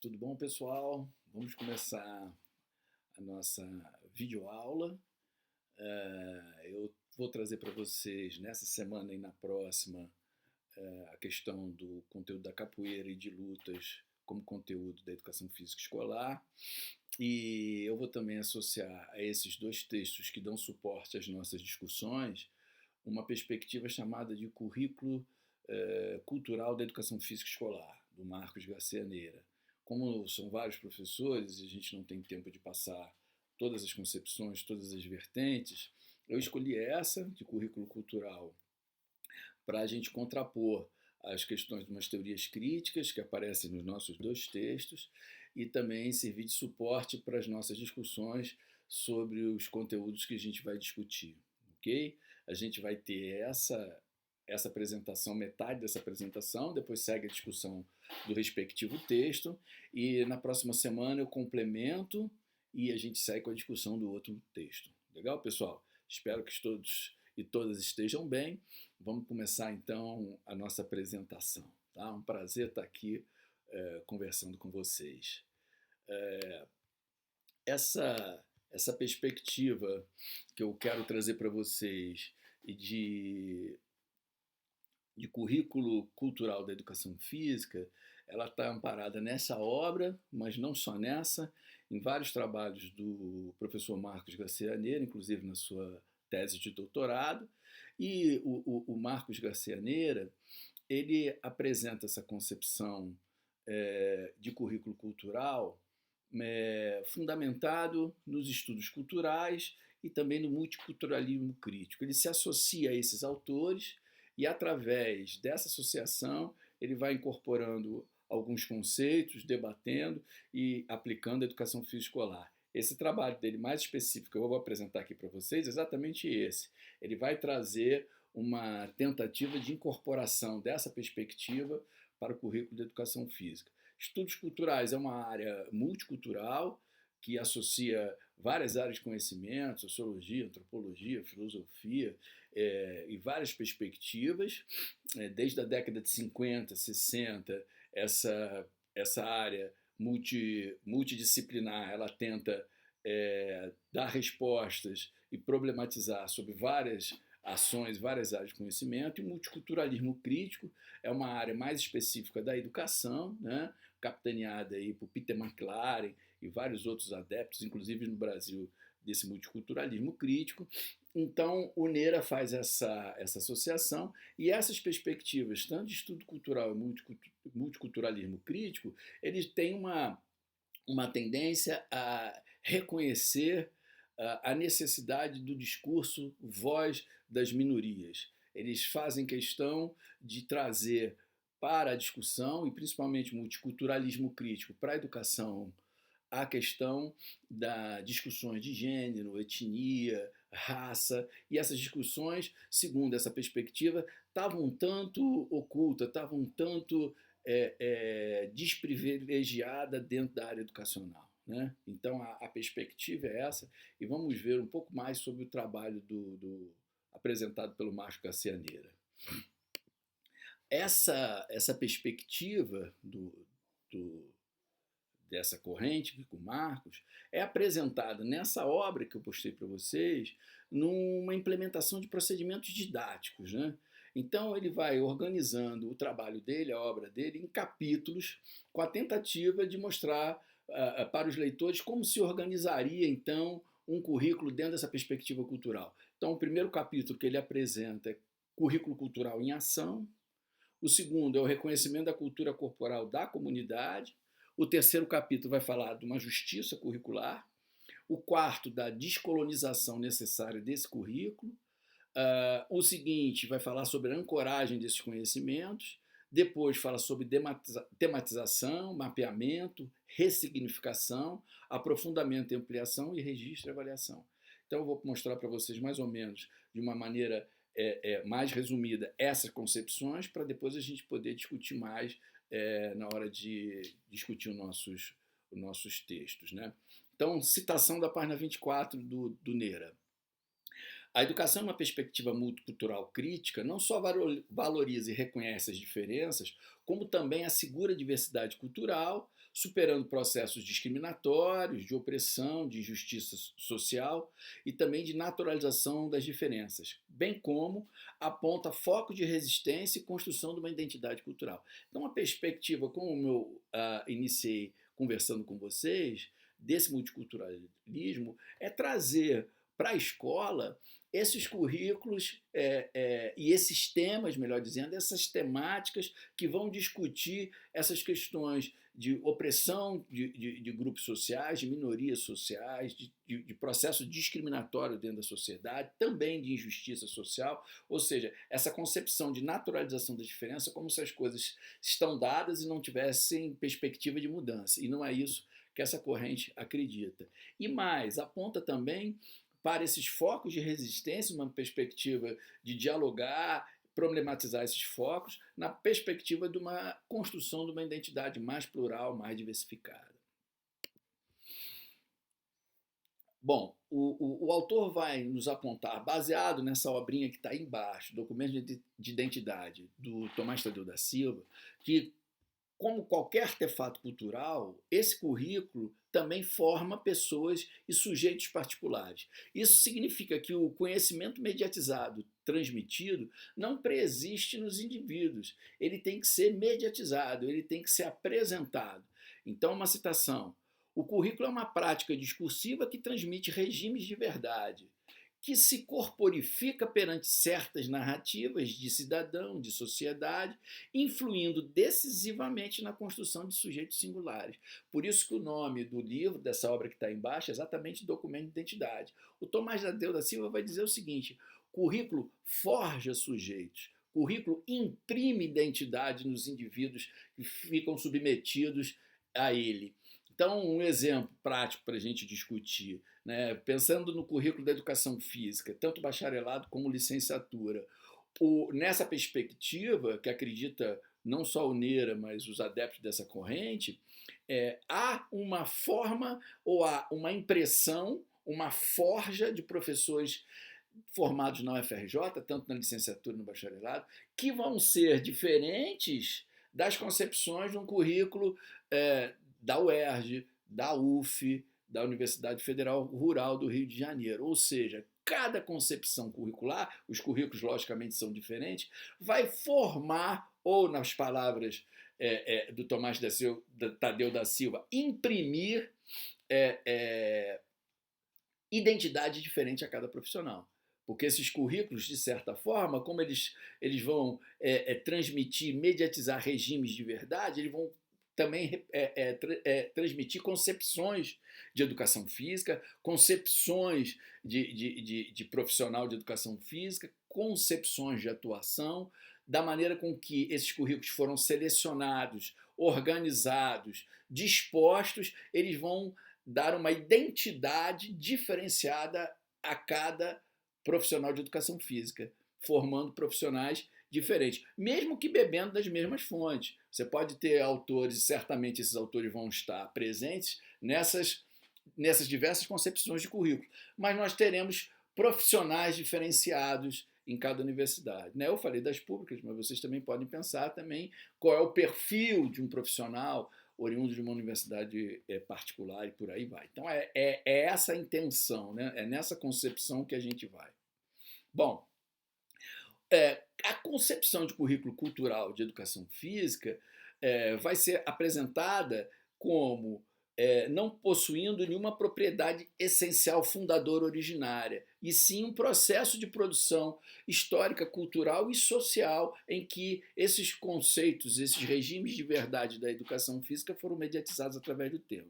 Tudo bom, pessoal? Vamos começar a nossa videoaula. Eu vou trazer para vocês nessa semana e na próxima a questão do conteúdo da capoeira e de lutas como conteúdo da educação física escolar. E eu vou também associar a esses dois textos que dão suporte às nossas discussões uma perspectiva chamada de currículo cultural da educação física escolar, do Marcos Garcia Neira. Como são vários professores e a gente não tem tempo de passar todas as concepções, todas as vertentes, eu escolhi essa, de currículo cultural, para a gente contrapor as questões de umas teorias críticas que aparecem nos nossos dois textos e também servir de suporte para as nossas discussões sobre os conteúdos que a gente vai discutir, ok? A gente vai ter essa apresentação, metade dessa apresentação, depois segue a discussão do respectivo texto e na próxima semana eu complemento e a gente segue com a discussão do outro texto. Legal, pessoal? Espero que todos e todas estejam bem. Vamos começar então a nossa apresentação. Tá? Um prazer estar aqui conversando com vocês. Essa perspectiva que eu quero trazer para vocês e de currículo cultural da educação física, ela está amparada nessa obra, mas não só nessa, em vários trabalhos do professor Marcos Garcia Neira, inclusive na sua tese de doutorado, e o Marcos Garcia Neira, ele apresenta essa concepção de currículo cultural fundamentado nos estudos culturais e também no multiculturalismo crítico. Ele se associa a esses autores e, através dessa associação, ele vai incorporando alguns conceitos, debatendo e aplicando a educação física escolar. Esse trabalho dele mais específico, que eu vou apresentar aqui para vocês, é exatamente esse. Ele vai trazer uma tentativa de incorporação dessa perspectiva para o currículo de educação física. Estudos culturais é uma área multicultural que associa várias áreas de conhecimento, sociologia, antropologia, filosofia e várias perspectivas. Desde a década de 50, 60, essa área multidisciplinar ela tenta dar respostas e problematizar sobre várias ações, várias áreas de conhecimento, e o multiculturalismo crítico é uma área mais específica da educação, né, capitaneada aí por Peter McLaren e vários outros adeptos, inclusive no Brasil, desse multiculturalismo crítico. Então, o Neira faz essa associação e essas perspectivas, tanto de estudo cultural e multiculturalismo crítico, eles têm uma tendência a reconhecer a necessidade do discurso voz das minorias. Eles fazem questão de trazer para a discussão, e principalmente multiculturalismo crítico, para a educação, a questão das discussões de gênero, etnia, raça, e essas discussões, segundo essa perspectiva, estavam um tanto ocultas, estavam um tanto desprivilegiadas dentro da área educacional. Né? Então a perspectiva é essa, e vamos ver um pouco mais sobre o trabalho apresentado pelo Márcio Garcia Neira. Essa perspectiva dessa corrente com Marcos é apresentada nessa obra que eu postei para vocês numa implementação de procedimentos didáticos, né? Então ele vai organizando o trabalho dele, a obra dele, em capítulos, com a tentativa de mostrar para os leitores como se organizaria então um currículo dentro dessa perspectiva cultural. Então o primeiro capítulo que ele apresenta é currículo cultural em ação. O segundo é o reconhecimento da cultura corporal da comunidade. O terceiro capítulo vai falar de uma justiça curricular. O quarto, da descolonização necessária desse currículo. O seguinte vai falar sobre a ancoragem desses conhecimentos. Depois fala sobre tematização, mapeamento, ressignificação, aprofundamento e ampliação e registro e avaliação. Então eu vou mostrar para vocês mais ou menos de uma maneira mais resumida essas concepções, para depois a gente poder discutir mais na hora de discutir os nossos textos. Né? Então, citação da página 24 do Neira. A educação, numa perspectiva multicultural crítica, não só valoriza e reconhece as diferenças, como também assegura a diversidade cultural, superando processos discriminatórios, de opressão, de injustiça social e também de naturalização das diferenças, bem como aponta foco de resistência e construção de uma identidade cultural. Então, a perspectiva, como eu iniciei conversando com vocês, desse multiculturalismo, é trazer para a escola esses currículos e esses temas, melhor dizendo, essas temáticas que vão discutir essas questões de opressão de grupos sociais, de minorias sociais, de processo discriminatório dentro da sociedade, também de injustiça social, ou seja, essa concepção de naturalização da diferença como se as coisas estão dadas e não tivessem perspectiva de mudança. E não é isso que essa corrente acredita. E mais, aponta também para esses focos de resistência, uma perspectiva de dialogar, problematizar esses focos, na perspectiva de uma construção de uma identidade mais plural, mais diversificada. Bom, o autor vai nos apontar, baseado nessa obrinha que está aí embaixo, Documento de Identidade, do Tomás Tadeu da Silva, que, como qualquer artefato cultural, esse currículo também forma pessoas e sujeitos particulares. Isso significa que o conhecimento mediatizado, transmitido, não preexiste nos indivíduos. Ele tem que ser mediatizado, ele tem que ser apresentado. Então, uma citação. O currículo é uma prática discursiva que transmite regimes de verdade, que se corporifica perante certas narrativas de cidadão, de sociedade, influindo decisivamente na construção de sujeitos singulares. Por isso que o nome do livro, dessa obra que está embaixo, é exatamente Documento de Identidade. O Tomás Tadeu da Silva vai dizer o seguinte: currículo forja sujeitos, currículo imprime identidade nos indivíduos que ficam submetidos a ele. Então, um exemplo prático para a gente discutir, né? Pensando no currículo da educação física, tanto bacharelado como licenciatura, nessa perspectiva, que acredita não só o Neira, mas os adeptos dessa corrente, há uma forma ou há uma impressão, uma forja de professores formados na UFRJ, tanto na licenciatura como no bacharelado, que vão ser diferentes das concepções de um currículo da UERJ, da UF, da Universidade Federal Rural do Rio de Janeiro. Ou seja, cada concepção curricular, os currículos logicamente são diferentes, vai formar, ou nas palavras do Tomás Tadeu da Silva, imprimir identidade diferente a cada profissional. Porque esses currículos, de certa forma, como eles vão transmitir, mediatizar regimes de verdade, eles vão também transmitir concepções de educação física, concepções de profissional de educação física, concepções de atuação, da maneira com que esses currículos foram selecionados, organizados, dispostos, eles vão dar uma identidade diferenciada a cada profissional de educação física, formando profissionais diferentes, mesmo que bebendo das mesmas fontes. Você pode ter autores, e certamente esses autores vão estar presentes nessas diversas concepções de currículo, mas nós teremos profissionais diferenciados em cada universidade. Eu falei das públicas, mas vocês também podem pensar também qual é o perfil de um profissional oriundo de uma universidade particular e por aí vai. Então é essa a intenção, né? É nessa concepção que a gente vai. Bom, a concepção de currículo cultural de educação física vai ser apresentada como não possuindo nenhuma propriedade essencial fundadora originária, e sim um processo de produção histórica, cultural e social em que esses conceitos, esses regimes de verdade da educação física foram mediatizados através do tempo.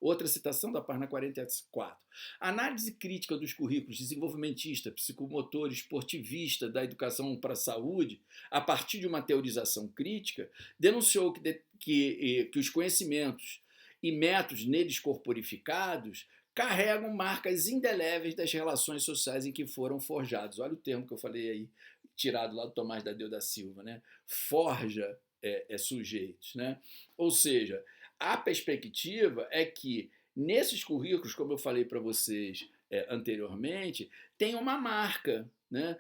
Outra citação da página 44. A análise crítica dos currículos desenvolvimentista, psicomotor, esportivista da educação para a saúde, a partir de uma teorização crítica, denunciou que os conhecimentos e métodos neles corporificados carregam marcas indeléveis das relações sociais em que foram forjados. Olha o termo que eu falei aí, tirado lá do Tomás Tadeu da Silva, forja sujeitos. Ou seja, a perspectiva é que nesses currículos, como eu falei para vocês anteriormente, tem uma marca, né?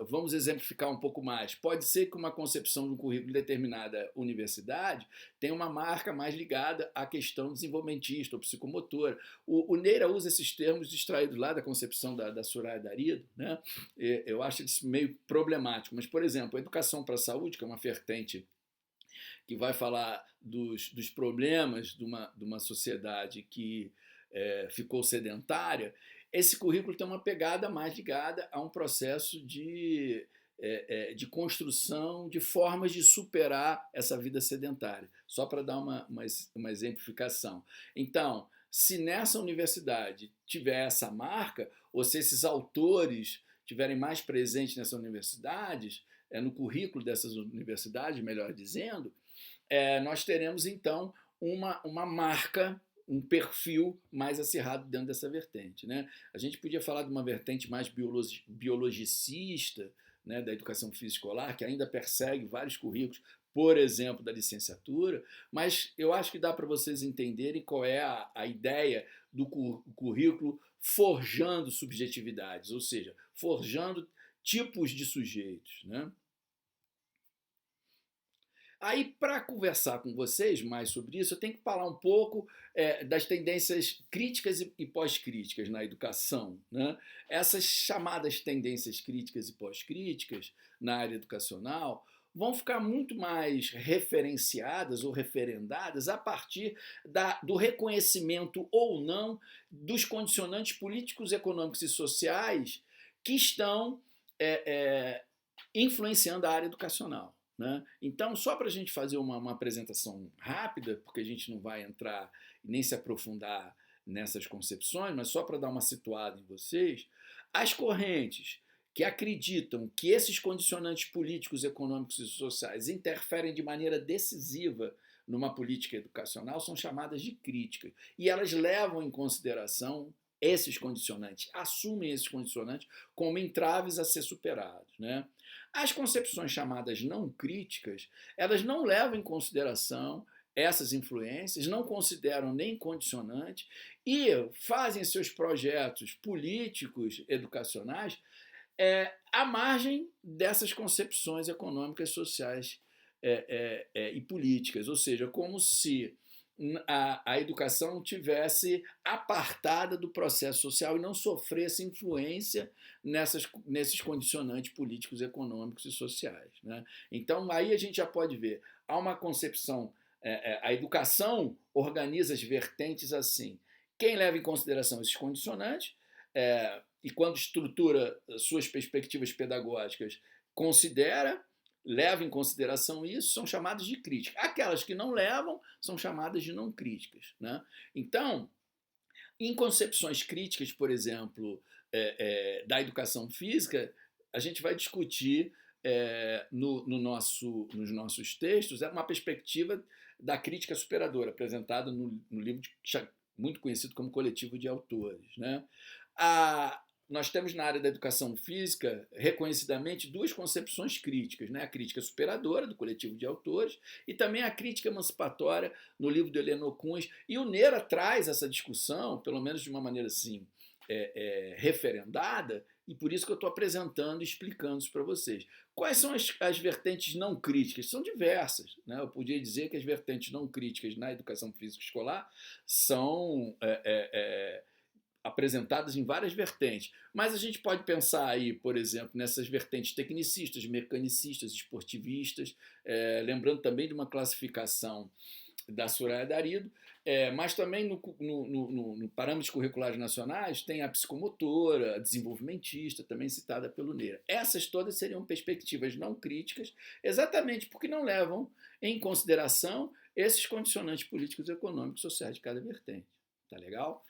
Vamos exemplificar um pouco mais. Pode ser que uma concepção de um currículo de determinada universidade tenha uma marca mais ligada à questão desenvolvimentista ou psicomotora. O Neira usa esses termos extraídos lá da concepção da Soraya Darido, né? Eu acho isso meio problemático, mas, por exemplo, a educação para a saúde, que é uma vertente que vai falar dos problemas de uma sociedade que ficou sedentária, esse currículo tem uma pegada mais ligada a um processo de construção de formas de superar essa vida sedentária, só para dar uma exemplificação. Então, se nessa universidade tiver essa marca, ou se esses autores tiverem mais presentes nessas universidades, no currículo dessas universidades, melhor dizendo, nós teremos então uma marca, um perfil mais acirrado dentro dessa vertente, né? A gente podia falar de uma vertente mais biologicista, né, da educação física escolar, que ainda persegue vários currículos, por exemplo, da licenciatura, mas eu acho que dá para vocês entenderem qual é a ideia do currículo forjando subjetividades, ou seja, forjando tipos de sujeitos, né? Aí, para conversar com vocês mais sobre isso, eu tenho que falar um pouco das tendências críticas e pós-críticas na educação, né? Essas chamadas tendências críticas e pós-críticas na área educacional vão ficar muito mais referenciadas ou referendadas a partir do reconhecimento ou não dos condicionantes políticos, econômicos e sociais que estão influenciando a área educacional, né? Então, só para a gente fazer uma apresentação rápida, porque a gente não vai entrar nem se aprofundar nessas concepções, mas só para dar uma situada em vocês, as correntes que acreditam que esses condicionantes políticos, econômicos e sociais interferem de maneira decisiva numa política educacional são chamadas de críticas. E elas levam em consideração esses condicionantes, assumem esses condicionantes como entraves a ser superados, né? As concepções chamadas não críticas, elas não levam em consideração essas influências, não consideram nem condicionantes e fazem seus projetos políticos, educacionais, à margem dessas concepções econômicas, sociais e políticas, ou seja, como se a educação tivesse apartada do processo social e não sofresse influência nesses condicionantes políticos, econômicos e sociais, né? Então, aí a gente já pode ver, há uma concepção, a educação organiza as vertentes assim. Quem leva em consideração esses condicionantes e quando estrutura suas perspectivas pedagógicas, leva em consideração isso, são chamadas de crítica. Aquelas que não levam são chamadas de não críticas, né? Então, em concepções críticas, por exemplo, da educação física, a gente vai discutir nos nossos textos uma perspectiva da crítica superadora, apresentada no livro muito conhecido como Coletivo de Autores, né? Nós temos na área da educação física, reconhecidamente, duas concepções críticas, né? A crítica superadora, do Coletivo de Autores, e também a crítica emancipatória, no livro de Heleno Kuhn. E o Neira traz essa discussão, pelo menos de uma maneira assim, referendada, e por isso que eu estou apresentando e explicando isso para vocês. Quais são as vertentes não críticas? São diversas, né? Eu podia dizer que as vertentes não críticas na educação física escolar são apresentadas em várias vertentes, mas a gente pode pensar aí, por exemplo, nessas vertentes tecnicistas, mecanicistas, esportivistas, lembrando também de uma classificação da Soraya Darido, mas também no Parâmetros Curriculares Nacionais tem a psicomotora, a desenvolvimentista, também citada pelo Neira. Essas todas seriam perspectivas não críticas, exatamente porque não levam em consideração esses condicionantes políticos, econômicos, sociais de cada vertente. Tá legal?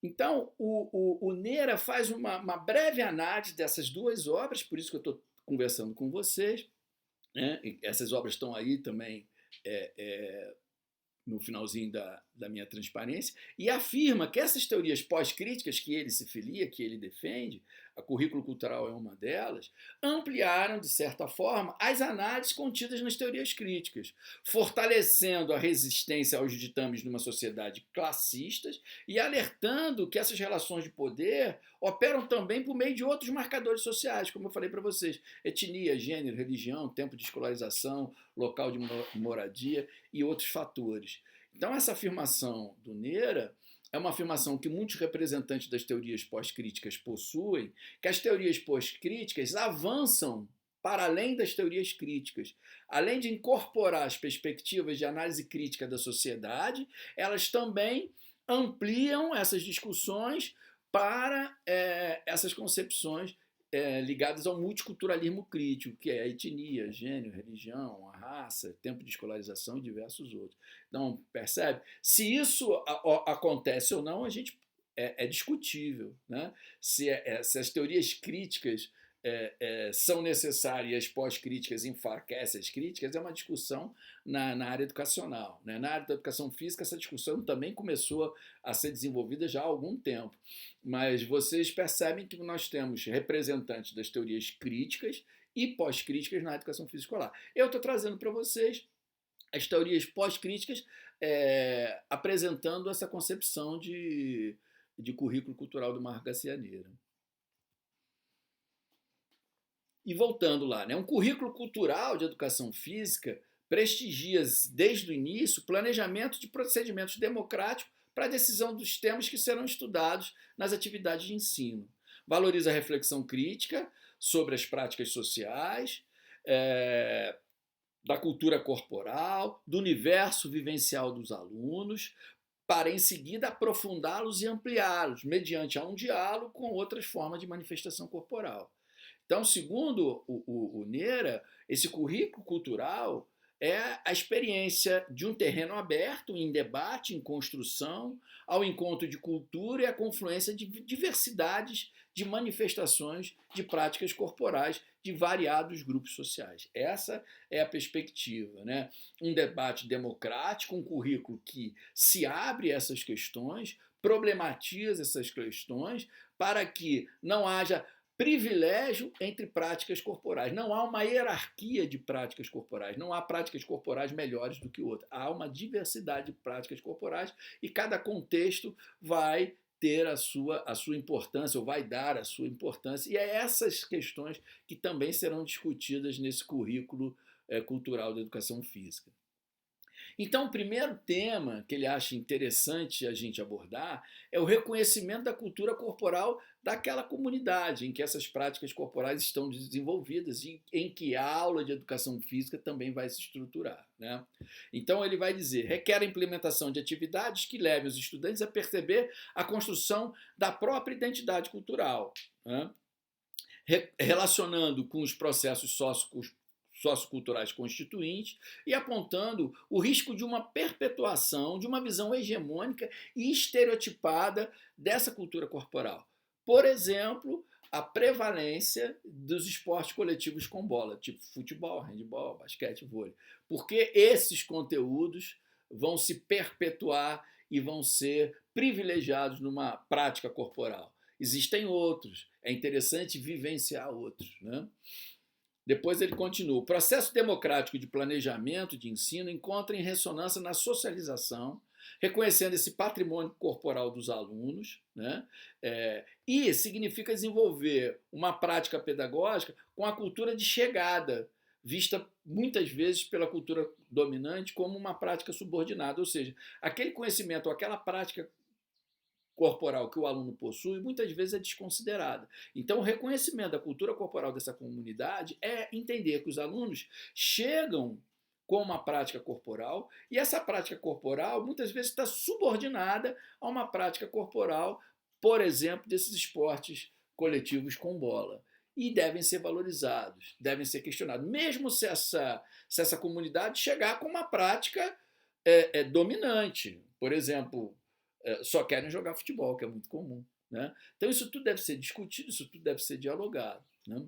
Então, o Neira faz uma breve análise dessas duas obras, por isso que eu estou conversando com vocês, né? Essas obras estão aí também no finalzinho da minha transparência, e afirma que essas teorias pós-críticas que ele se filia, que ele defende, a currículo cultural é uma delas, ampliaram, de certa forma, as análises contidas nas teorias críticas, fortalecendo a resistência aos ditames de uma sociedade classista e alertando que essas relações de poder operam também por meio de outros marcadores sociais, como eu falei para vocês, etnia, gênero, religião, tempo de escolarização, local de moradia e outros fatores. Então, essa afirmação do Neira é uma afirmação que muitos representantes das teorias pós-críticas possuem, que as teorias pós-críticas avançam para além das teorias críticas. Além de incorporar as perspectivas de análise crítica da sociedade, elas também ampliam essas discussões para essas concepções ligadas ao multiculturalismo crítico, que é a etnia, gênero, religião, a raça, tempo de escolarização e diversos outros. Então, percebe? Se isso acontece ou não, a gente é discutível, né? Se as teorias críticas são necessárias, pós-críticas enfraquecem as críticas, é uma discussão na área educacional, né? Na área da educação física, essa discussão também começou a ser desenvolvida já há algum tempo. Mas vocês percebem que nós temos representantes das teorias críticas e pós-críticas na educação física escolar. Eu estou trazendo para vocês as teorias pós-críticas apresentando essa concepção de currículo cultural do Marco Garcia Neira. E voltando lá, né? Um currículo cultural de educação física prestigia, desde o início, o planejamento de procedimentos democráticos para a decisão dos temas que serão estudados nas atividades de ensino. Valoriza a reflexão crítica sobre as práticas sociais, da cultura corporal, do universo vivencial dos alunos, para em seguida aprofundá-los e ampliá-los, mediante um diálogo com outras formas de manifestação corporal. Então, segundo o Neira, esse currículo cultural é a experiência de um terreno aberto, em debate, em construção, ao encontro de cultura e à confluência de diversidades de manifestações de práticas corporais de variados grupos sociais. Essa é a perspectiva, né? Um debate democrático, um currículo que se abre a essas questões, problematiza essas questões, para que não haja privilégio entre práticas corporais. Não há uma hierarquia de práticas corporais, não há práticas corporais melhores do que outras. Há uma diversidade de práticas corporais e cada contexto vai ter a sua importância, ou vai dar a sua importância, e é essas questões que também serão discutidas nesse currículo cultural da educação física. Então, o primeiro tema que ele acha interessante a gente abordar é o reconhecimento da cultura corporal daquela comunidade em que essas práticas corporais estão desenvolvidas e em que a aula de educação física também vai se estruturar, né? Então, ele vai dizer, requer a implementação de atividades que levem os estudantes a perceber a construção da própria identidade cultural, né? Relacionando com os processos socioculturais constituintes e apontando o risco de uma perpetuação de uma visão hegemônica e estereotipada dessa cultura corporal. Por exemplo, a prevalência dos esportes coletivos com bola, tipo futebol, handebol, basquete, vôlei, porque esses conteúdos vão se perpetuar e vão ser privilegiados numa prática corporal. Existem outros, é interessante vivenciar outros, né? Depois ele continua. O processo democrático de planejamento de ensino encontra em ressonância na socialização, reconhecendo esse patrimônio corporal dos alunos, né? E significa desenvolver uma prática pedagógica com a cultura de chegada, vista muitas vezes pela cultura dominante como uma prática subordinada, ou seja, aquele conhecimento, aquela prática corporal que o aluno possui, muitas vezes é desconsiderada. Então, o reconhecimento da cultura corporal dessa comunidade é entender que os alunos chegam com uma prática corporal e essa prática corporal muitas vezes está subordinada a uma prática corporal, por exemplo, desses esportes coletivos com bola. E devem ser valorizados, devem ser questionados, mesmo se essa comunidade chegar com uma prática dominante. Por exemplo, só querem jogar futebol, que é muito comum, né? Então isso tudo deve ser discutido, isso tudo deve ser dialogado, né?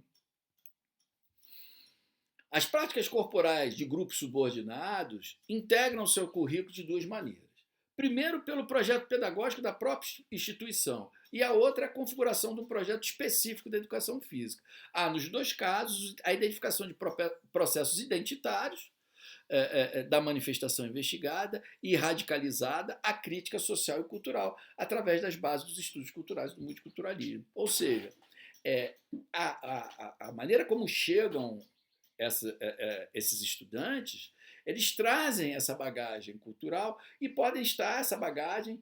As práticas corporais de grupos subordinados integram seu currículo de duas maneiras. Primeiro, pelo projeto pedagógico da própria instituição, e a outra é a configuração de um projeto específico da educação física. Há, nos dois casos, a identificação de processos identitários da manifestação investigada e radicalizada a crítica social e cultural através das bases dos estudos culturais do multiculturalismo. Ou seja, a maneira como chegam esses estudantes, eles trazem essa bagagem cultural e podem estar essa bagagem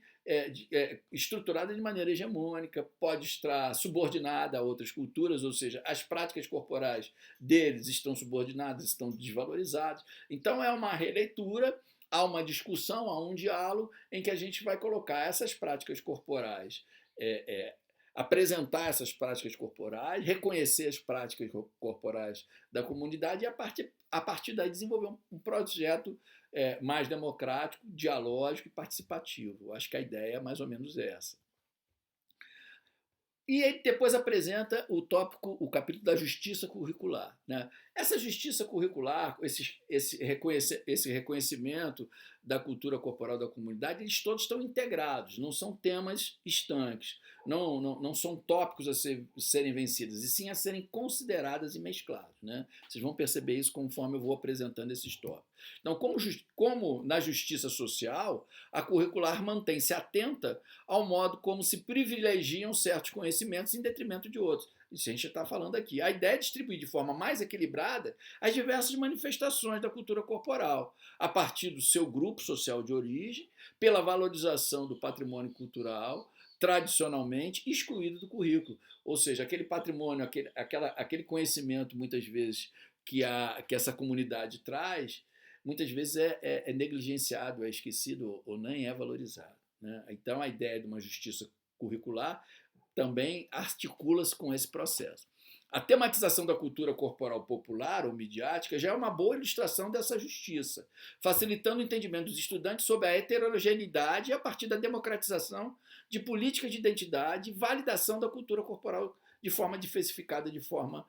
estruturada de maneira hegemônica, pode estar subordinada a outras culturas, ou seja, as práticas corporais deles estão subordinadas, estão desvalorizadas. Então é uma releitura, há uma discussão, há um diálogo em que a gente vai colocar essas práticas corporais, apresentar essas práticas corporais, reconhecer as práticas corporais da comunidade e, a partir daí, desenvolver um projeto mais democrático, dialógico e participativo. Acho que a ideia é mais ou menos essa. E ele depois apresenta o tópico, o capítulo da justiça curricular, né? Essa justiça curricular, esse reconhecimento da cultura corporal da comunidade, eles todos estão integrados, não são temas estanques, não são tópicos a serem vencidos, e sim a serem consideradas e mesclados, né? Vocês vão perceber isso conforme eu vou apresentando esses tópicos. Então, como na justiça social, a curricular mantém-se atenta ao modo como se privilegiam certos conhecimentos em detrimento de outros. Isso a gente está falando aqui. A ideia é distribuir de forma mais equilibrada as diversas manifestações da cultura corporal, a partir do seu grupo social de origem, pela valorização do patrimônio cultural, tradicionalmente excluído do currículo. Ou seja, aquele patrimônio, aquele conhecimento, muitas vezes, que essa comunidade traz, muitas vezes é negligenciado, é esquecido ou nem é valorizado, né? Então, a ideia de uma justiça curricular também articula-se com esse processo. A tematização da cultura corporal popular ou midiática já é uma boa ilustração dessa justiça, facilitando o entendimento dos estudantes sobre a heterogeneidade a partir da democratização de políticas de identidade e validação da cultura corporal de forma diversificada, de forma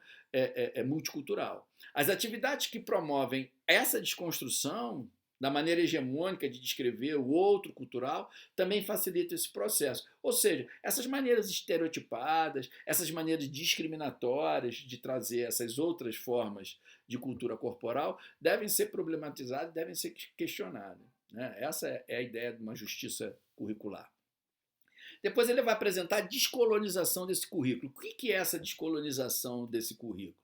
multicultural. As atividades que promovem essa desconstrução da maneira hegemônica de descrever o outro cultural, também facilita esse processo. Ou seja, essas maneiras estereotipadas, essas maneiras discriminatórias de trazer essas outras formas de cultura corporal devem ser problematizadas, devem ser questionadas, né? Essa é a ideia de uma justiça curricular. Depois ele vai apresentar a descolonização desse currículo. O que é essa descolonização desse currículo?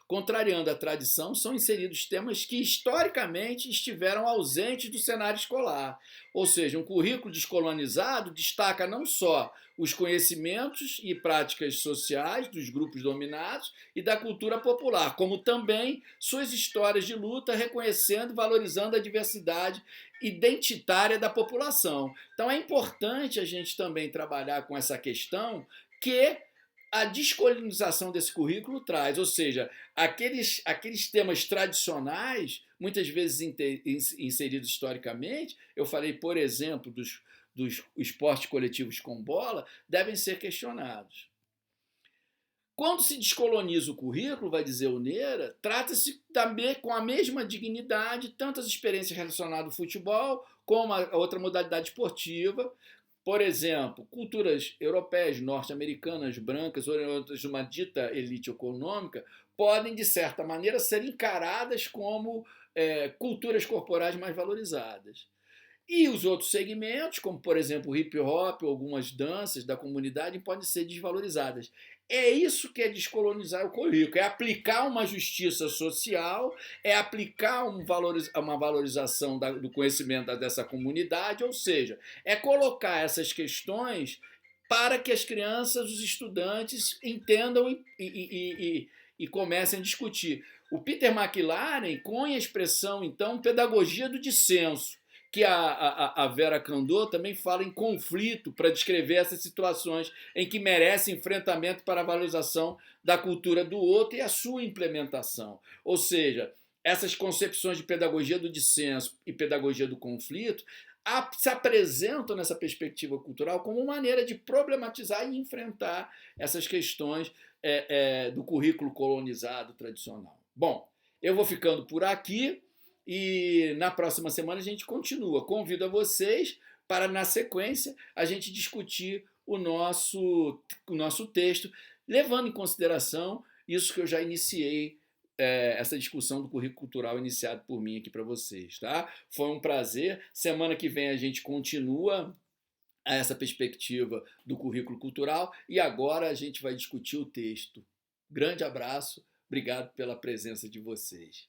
Contrariando a tradição, são inseridos temas que historicamente estiveram ausentes do cenário escolar. Ou seja, um currículo descolonizado destaca não só os conhecimentos e práticas sociais dos grupos dominados e da cultura popular, como também suas histórias de luta, reconhecendo e valorizando a diversidade identitária da população. Então é importante a gente também trabalhar com essa questão que a descolonização desse currículo traz, ou seja, aqueles temas tradicionais, muitas vezes inseridos historicamente, eu falei, por exemplo, dos esportes coletivos com bola, devem ser questionados. Quando se descoloniza o currículo, vai dizer o Neira, trata-se também com a mesma dignidade, tanto as experiências relacionadas ao futebol, como a outra modalidade esportiva. Por exemplo, culturas europeias, norte-americanas, brancas, oriundas de uma dita elite econômica, podem, de certa maneira, ser encaradas como culturas corporais mais valorizadas. E os outros segmentos, como, por exemplo, o hip hop ou algumas danças da comunidade, podem ser desvalorizadas. É isso que é descolonizar o currículo, é aplicar uma justiça social, é aplicar uma valorização do conhecimento dessa comunidade, ou seja, é colocar essas questões para que as crianças, os estudantes entendam e comecem a discutir. O Peter McLaren cunha a expressão, então, pedagogia do dissenso, que a Vera Kandor também fala em conflito para descrever essas situações em que merece enfrentamento para a valorização da cultura do outro e a sua implementação. Ou seja, essas concepções de pedagogia do dissenso e pedagogia do conflito se apresentam nessa perspectiva cultural como maneira de problematizar e enfrentar essas questões do currículo colonizado tradicional. Bom, Eu vou ficando por aqui e na próxima semana a gente continua. Convido a vocês para, na sequência, a gente discutir o nosso texto, levando em consideração isso que eu já iniciei, essa discussão do currículo cultural iniciado por mim aqui para vocês, tá? Foi um prazer. Semana que vem a gente continua essa perspectiva do currículo cultural e agora a gente vai discutir o texto. Grande abraço, obrigado pela presença de vocês.